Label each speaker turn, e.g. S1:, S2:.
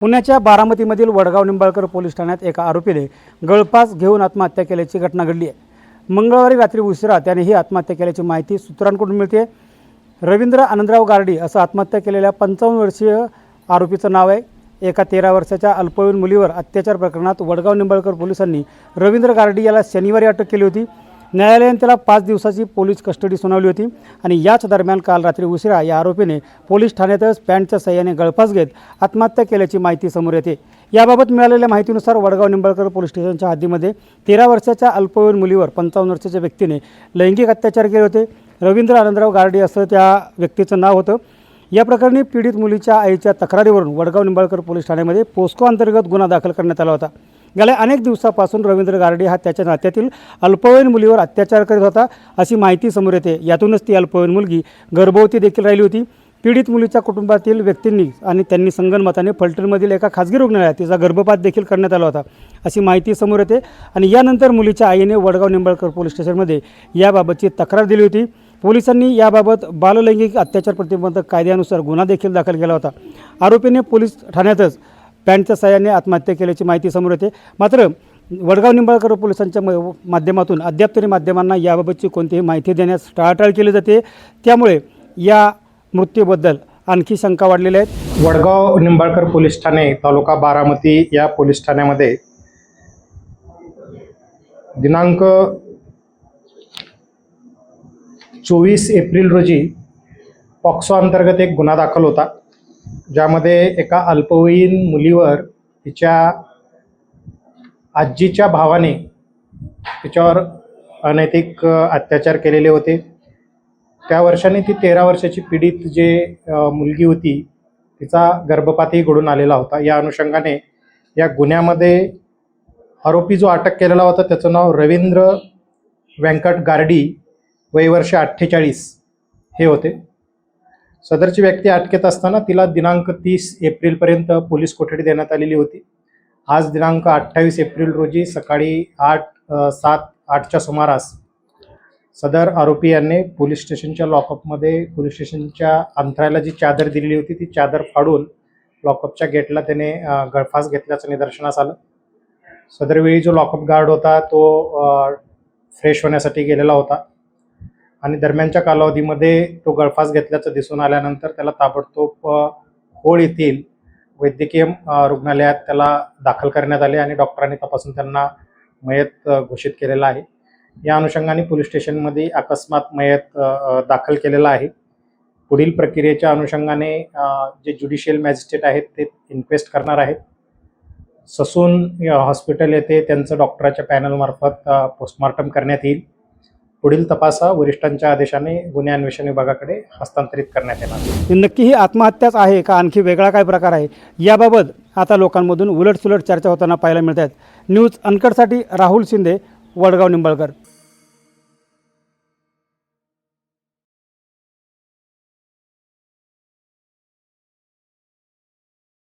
S1: पुण्याच्या बारामतीमधील वडगाव निंबाळकर पोलीस ठाण्यात एका आरोपीने गळफास घेऊन आत्महत्या केल्याची घटना घडली आहे। मंगळवारी रात्री उशिरा त्याने ही आत्महत्या केल्याची माहिती सूत्रांकडून मिळते। रवींद्र आनंदराव गारडी असं आत्महत्या केलेल्या 55 वर्षीय आरोपीचं नाव आहे। एका 13 वर्षाच्या अल्पवयीन मुलीवर अत्याचार प्रकरणात वडगाव निंबाळकर पोलिसांनी रवींद्र गारडी याला शनिवारी अटक केली होती। न्यायालयाने त्याला 5 दिवसाची पोलीस कस्टडी सुनावली होती आणि याच दरम्यान काल रात्री उशिरा या आरोपीने पोलीस ठाण्यातच पॅन्टच्या सहाय्याने गळफास घेत आत्महत्या केल्याची माहिती समोर येते। याबाबत मिळालेल्या माहितीनुसार वडगाव निंबाळकर पोलीस स्टेशनच्या हद्दीमध्ये 13 वर्षाच्या अल्पवयीन मुलीवर 55 वर्षाच्या व्यक्तीने लैंगिक अत्याचार केले होते। रवींद्र आनंदराव गारडी असं त्या व्यक्तीचं नाव होतं। या प्रकरणी पीडित मुलीच्या आईच्या तक्रारीवरून वडगाव निंबाळकर पोलीस ठाण्यामध्ये पोस्को अंतर्गत गुन्हा दाखल करण्यात आला होता। गेल्या अनेक दिवसापासून रवींद्र गारडी हा त्याच्या नात्यातील अल्पवयीन मुलीवर अत्याचार करीत होता अशी माहिती समोर येते। यातूनच ती अल्पवयीन मुलगी गर्भवती देखील राहिली होती। पीडित मुलीच्या कुटुंबातील व्यक्तींनी आणि त्यांनी संगनमताने फलटणमधील एका खासगी रुग्णालयात तिचा गर्भपात देखील करण्यात आला होता अशी माहिती समोर येते आणि यानंतर मुलीच्या आईने वडगाव निंबाळकर पोलीस स्टेशनमध्ये याबाबतची तक्रार दिली होती। पोलिसांनी याबाबत बाललैंगिक अत्याचार प्रतिबंधक कायद्यानुसार गुन्हा देखील दाखल केला होता। आरोपीने पोलीस ठाण्यातच पॅन्टच्या सहाय्याने आत्महत्या केल्याची माहिती समोर येते। मात्र वडगाव निंबाळकर पोलिसांच्या माध्यमातून अद्याप तरी माध्यमांना याबाबतची कोणतीही माहिती देण्यास टाळाटाळ केली जाते। त्यामुळे या मृत्यूबद्दल आणखी शंका वाढलेल्या आहेत।
S2: वडगाव निंबाळकर पोलीस ठाणे तालुका बारामती या पोलीस ठाण्यामध्ये दिनांक 24 एप्रिल रोजी पॉक्सो अंतर्गत एक गुन्हा दाखल होता, ज्यामध्ये एका अल्पवयीन मुलीवर तिच्या आजीच्या भावाने तिच्यावर अनैतिक अत्याचार केलेले होते। त्या वर्षाने ती 13 वर्षाची पीडित मुलगी होती तिचा गर्भपातही घडून आलेला होता। या अनुषंगाने या गुन्ह्यामध्ये आरोपी जो अटक केलेला होता त्याचं नाव रवींद्र व्यंकट गारडी, वय वर्ष 48 हे होते। सदरची व्यक्ती अटकेत असताना तिला दिनांक 30 एप्रिलपर्यंत पोलीस कोठडी देण्यात आलेली होती। आज दिनांक 28 एप्रिल रोजी सकाळी 7:08च्या सुमारास सदर आरोपी यांनी पोलीस स्टेशनच्या लॉकअपमध्ये पोलीस स्टेशनच्या अंतराला जी चादर दिलेली होती ती चादर फाडून लॉकअपच्या गेटला त्याने गळफास घेतल्याचं निदर्शनास आलं। सदरवेळी जो लॉकअप गार्ड होता तो फ्रेश होण्यासाठी गेलेला होता आणि दरम्यानच्या कालावधीमध्ये तो गळफास घेतल्याचं दिसून आल्यानंतर त्याला ताबडतोब होळ येथील वैद्यकीय रुग्णालयात त्याला दाखल करण्यात आले आणि डॉक्टरांनी तपासून त्यांना मयत घोषित केलेला आहे। या अनुषंगाने पोलीस स्टेशनमध्ये अकस्मात मयत दाखल केलेला आहे। पुढील प्रक्रियेच्या अनुषंगाने जे ज्युडिशियल मॅजिस्ट्रेट आहेत ते इन्क्वेस्ट करणार आहेत। ससून हॉस्पिटल येथे त्यांचं डॉक्टराच्या पॅनलमार्फत पोस्टमॉर्टम करण्यात येईल। पुढील तपास वरिष्ठांच्या आदेशाने गुन्हे अन्वेषण विभागाकडे हस्तांतरित करण्यात येणार।
S1: नक्की ही आत्महत्याच आहे का आणखी वेगळा काय प्रकार आहे याबाबत आता लोकांमधून उलटसुलट चर्चा होताना पाहायला मिळत आहेत। न्यूज अनकटसाठी राहुल शिंदे, वडगाव निंबाळकर।